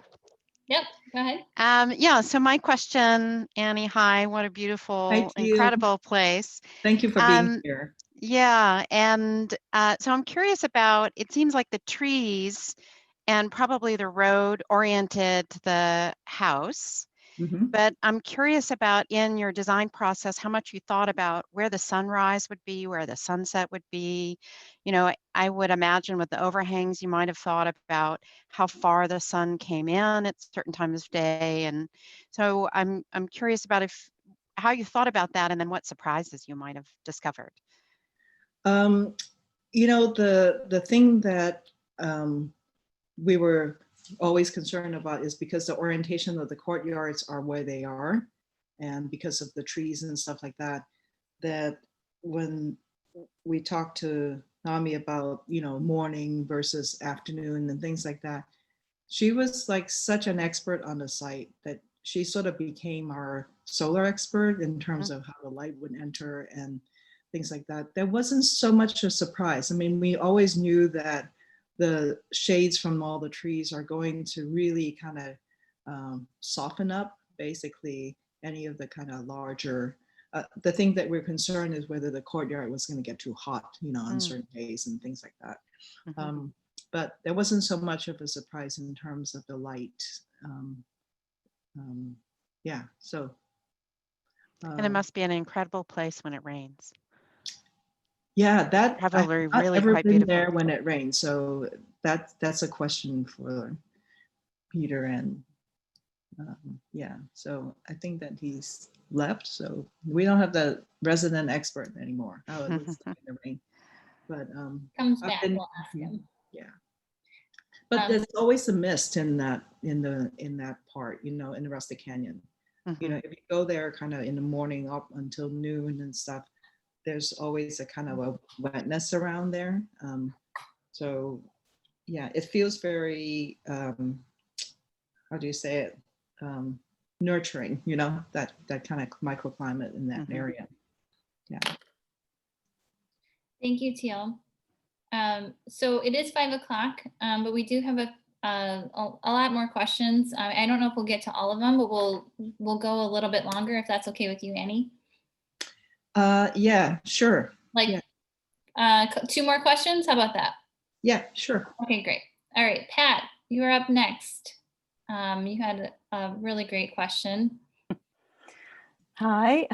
Yep, go ahead. Yeah, so my question, Annie, hi, what a beautiful, Teal. incredible place. Thank you for being here. Yeah, and so I'm curious about, it seems like the trees and probably the road oriented the house. Mhm. But I'm curious about, in your design process, how much you thought about where the sunrise would be, where the sunset would be. I would imagine with the overhangs, you might have thought about how far the sun came in at certain times of day. And so I'm curious about how you thought about that, and then what surprises you might have discovered. The thing that we were always concerned about is because the orientation of the courtyards are where they are, and because of the trees and stuff like that, that when we talked to Nami about, morning versus afternoon and things like that, she was like such an expert on the site that she sort of became our solar expert in terms of how the light would enter and things like that. There wasn't so much a surprise. I mean, we always knew that the shades from all the trees are going to really kind of soften up basically any of the kind of larger, the thing that we're concerned is whether the courtyard was going to get too hot, on certain days and things like that. But there wasn't so much of a surprise in terms of the light. Yeah, so. And it must be an incredible place when it rains. Yeah, that I've Probably not really ever quite been beautiful. there when it rains, so that's a question for Peter. And yeah, so I think that he's left, so we don't have the resident expert anymore. How it looks like in the rain, but Comes I've back, been- we'll ask him. Yeah, but there's always a mist in that part, in the Rustic Canyon. If you go there kind of in the morning up until noon and stuff, there's always a kind of a wetness around there. So yeah, it feels very, how do you say it? Nurturing, that kind of microclimate in that area. Yeah. Thank you, Teal. So it is 5 o'clock, but we do have a lot more questions. I don't know if we'll get to all of them, but we'll go a little bit longer if that's okay with you, Annie. Yeah, sure. Like 2 more questions. How about that? Yeah, sure. Okay, great. All right, Pat, you are up next. You had a really great question. Hi,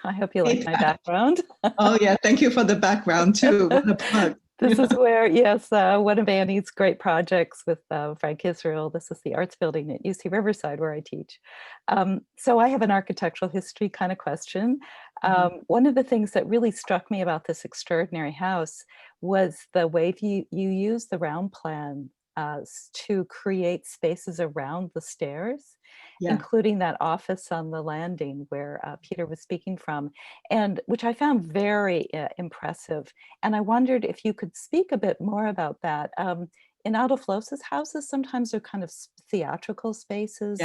I hope you like Hey, my Pat. background. Oh yeah, thank you for the background too. What a plug. This is where, yes, one of Annie's great projects with Frank Israel. This is the arts building at UC Riverside where I teach. So I have an architectural history kind of question. One of the things that really struck me about this extraordinary house was the way you use the round plan to create spaces around the stairs, including that office on the landing where Peter was speaking from, and which I found very impressive. And I wondered if you could speak a bit more about that. In Aldo Flos's houses, sometimes they're kind of theatrical spaces,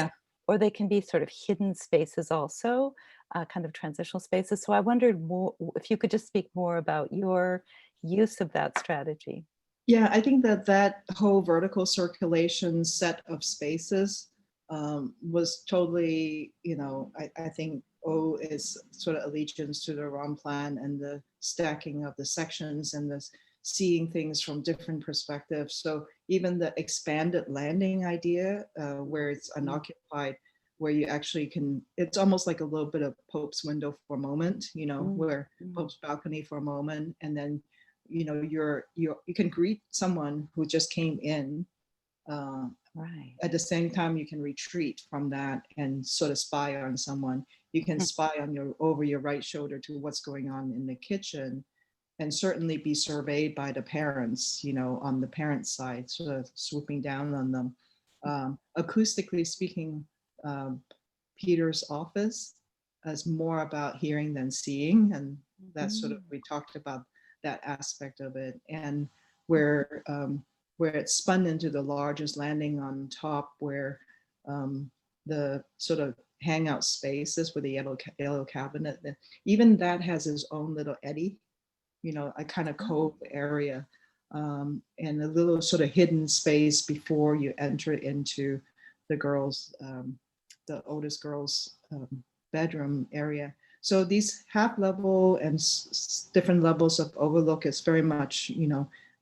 or they can be sort of hidden spaces also, kind of transitional spaces. So I wondered if you could just speak more about your use of that strategy. Yeah, I think that whole vertical circulation set of spaces was totally, I think is sort of allegiance to the ROM plan and the stacking of the sections and the seeing things from different perspectives. So even the expanded landing idea where it's unoccupied where you actually can, it's almost like a little bit of Pope's window for a moment, where Pope's balcony for a moment, and then, you can greet someone who just came in. Right. At the same time, you can retreat from that and sort of spy on someone. You can spy on over your right shoulder to what's going on in the kitchen, and certainly be surveyed by the parents, on the parents' side, sort of swooping down on them. Acoustically speaking, Peter's office is more about hearing than seeing, and that's sort of, we talked about that aspect of it, and where it's spun into the largest landing on top, where the sort of hangout spaces with the yellow cabinet, even that has its own little eddy, a kind of cove area, and a little sort of hidden space before you enter into the girls, the oldest girl's bedroom area. So these half level and different levels of overlook is very much,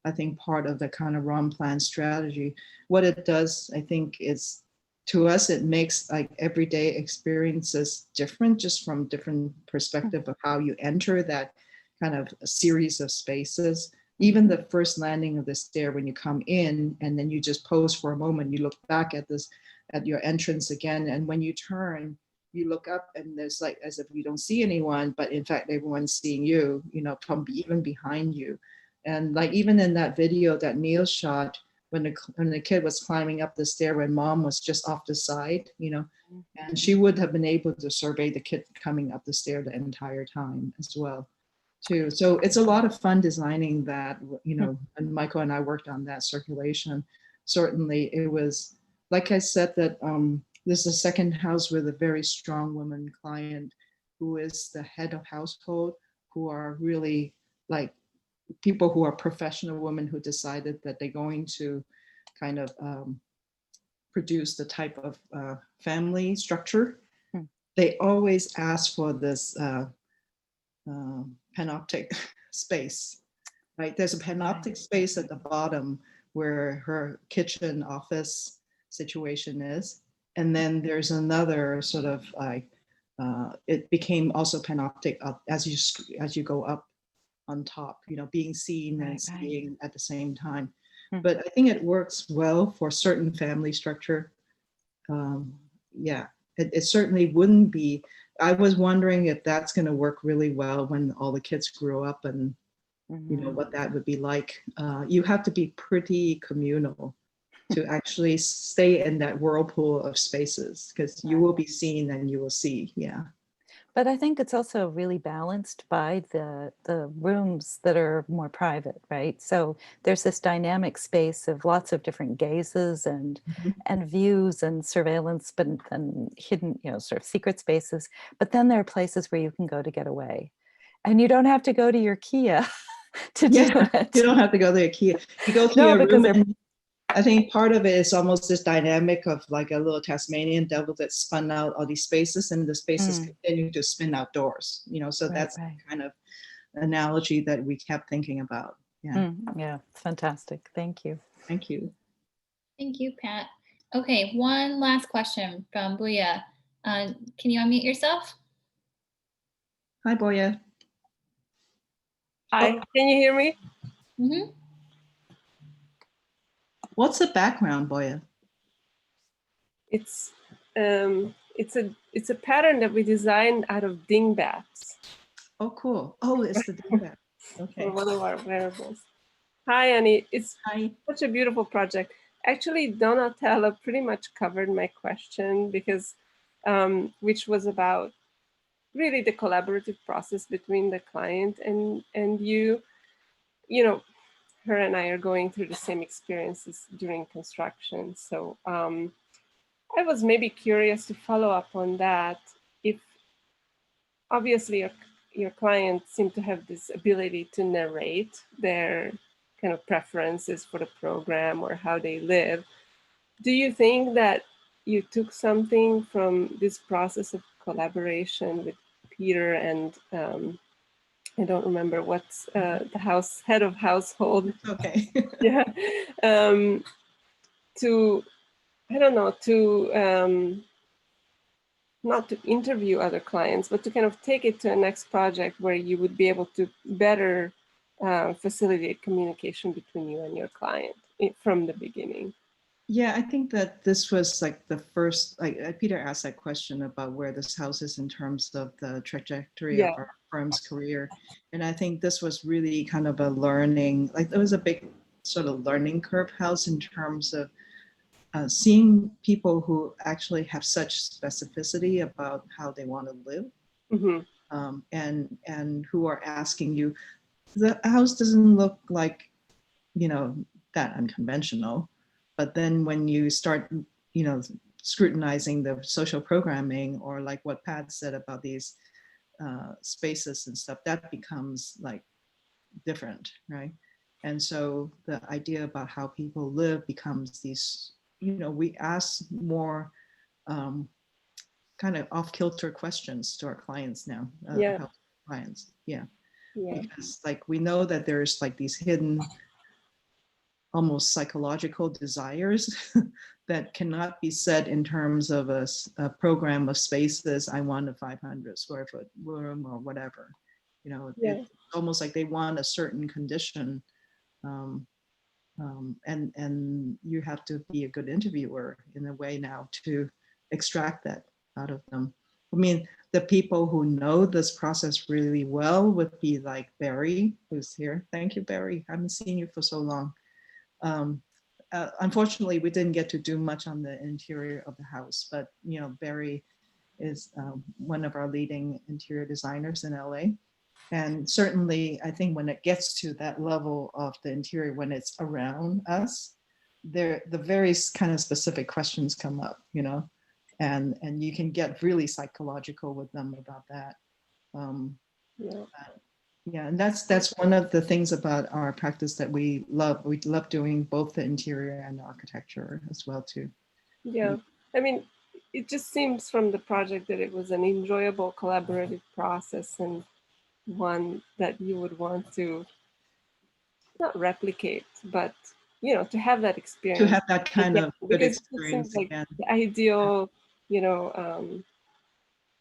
I think, part of the kind of ROM plan strategy. What it does, I think, is, to us, it makes like everyday experiences different, just from different perspective of how you enter that kind of a series of spaces. Even the first landing of the stair, when you come in and then you just pose for a moment, you look back at your entrance again, and when you turn, you look up and there's like, as if you don't see anyone, but in fact everyone's seeing you, from even behind you. And like, even in that video that Neil shot, when the kid was climbing up the stair, when mom was just off the side, and she would have been able to survey the kid coming up the stair the entire time as well too. So it's a lot of fun designing that, and Michael and I worked on that circulation. Certainly it was, like I said, that this is a second house with a very strong woman client who is the head of household, who are really like people who are professional women who decided that they're going to kind of produce the type of family structure. They always ask for this panoptic space, right? There's a panoptic space at the bottom where her kitchen office situation is. And then there's another sort of like, it became also panoptic up as you go up on top, being seen and seeing at the same time. But I think it works well for certain family structure. It certainly wouldn't be. I was wondering if that's going to work really well when all the kids grew up, and what that would be like. You have to be pretty communal to actually stay in that whirlpool of spaces, because you will be seen and you will see. But I think it's also really balanced by the rooms that are more private, right? So there's this dynamic space of lots of different gazes and views and surveillance, but then hidden, sort of secret spaces. But then there are places where you can go to get away, and you don't have to go to your Kia to do it. You don't have to go to IKEA. You go to your room, and I think part of it is almost this dynamic of like a little Tasmanian devil that spun out all these spaces, and the spaces continue to spin outdoors, so that's the kind of analogy that we kept thinking about. Yeah, it's fantastic. Thank you. Thank you. Thank you, Pat. Okay, one last question from Buya. Can you unmute yourself? Hi, Boya. Hi, can you hear me? Mm-hmm. What's the background, Boya? It's a pattern that we designed out of dingbats. Oh, cool. Oh, it's the dingbat. Okay. For one of our wearables. Hi, Annie. It's such a beautiful project. Actually, Donatella pretty much covered my question, because which was about really the collaborative process between the client and you. Her and I are going through the same experiences during construction. So I was maybe curious to follow up on that. If obviously your clients seem to have this ability to narrate their kind of preferences for the program or how they live, do you think that you took something from this process of collaboration with Peter and I don't remember what's the head of household. Okay. Yeah. To, I don't know, to not to interview other clients, but to kind of take it to a next project where you would be able to better facilitate communication between you and your client from the beginning. Yeah, I think that this was like the first, like Peter asked that question about where this house is in terms of the trajectory of our firm's career. And I think this was really kind of a learning, like there was a big sort of learning curve house in terms of seeing people who actually have such specificity about how they want to live. And who are asking you, the house doesn't look like, you know, that unconventional. But then when you start, you know, scrutinizing the social programming, or like what Pat said about these spaces and stuff, that becomes like different, right? And so the idea about how people live becomes these, you know, we ask more kind of off-kilter questions to our clients now, clients, because like we know that there's like these hidden almost psychological desires that cannot be said in terms of a program of spaces. I want a 500 square foot room or whatever, you know. It's almost like they want a certain condition, and you have to be a good interviewer in a way now to extract that out of them. I mean, the people who know this process really well would be like Barry, who's here. Thank you, Barry. I haven't seen you for so long. Unfortunately, we didn't get to do much on the interior of the house, but you know, Barry is one of our leading interior designers in LA. And certainly, I think when it gets to that level of the interior, when it's around us, the very kind of specific questions come up, you know, and you can get really psychological with them about that. Yeah, and that's one of the things about our practice that we love. We love doing both the interior and the architecture as well too. Yeah, I mean, it just seems from the project that it was an enjoyable collaborative process, and one that you would want to not replicate, but you know, to have that experience. To have that kind again, of good because experience it seems like again. the ideal, you know,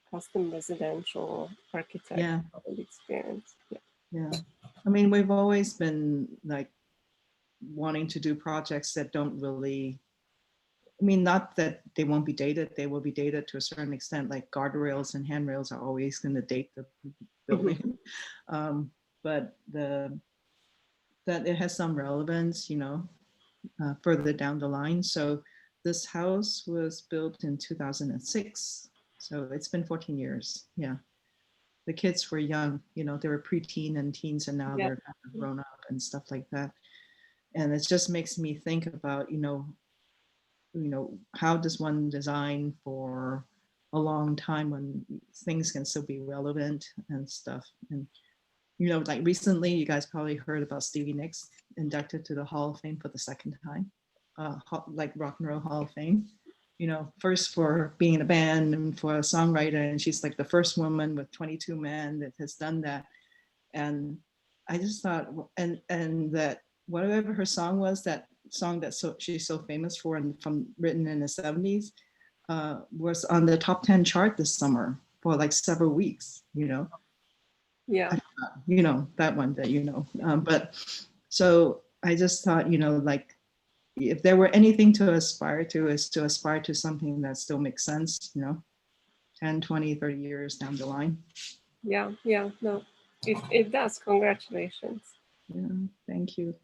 custom residential architectural experience. Yeah, I mean, we've always been like wanting to do projects that don't really, I mean, not that they won't be dated, they will be dated to a certain extent, like guardrails and handrails are always going to date the building. But that it has some relevance, you know, further down the line. So this house was built in 2006. So it's been 14 years. Yeah. The kids were young, you know, they were preteen and teens, and now they're kind of grown up and stuff like that. And it just makes me think about, you know, how does one design for a long time when things can still be relevant and stuff. And, you know, like recently, you guys probably heard about Stevie Nicks inducted to the Hall of Fame for the second time, like Rock and Roll Hall of Fame. You know, first for being in a band and for a songwriter, and she's like the first woman with 22 men that has done that. And I just thought, and that whatever her song was, that song that she's so famous for, and from written in the 70s, was on the top 10 chart this summer for like several weeks, you know. Yeah. You know, that one that, you know, but so I just thought, you know, like, if there were anything to aspire to, is to aspire to something that still makes sense, you know, 10, 20, 30 years down the line. Yeah, no, it does. Congratulations. Yeah, thank you.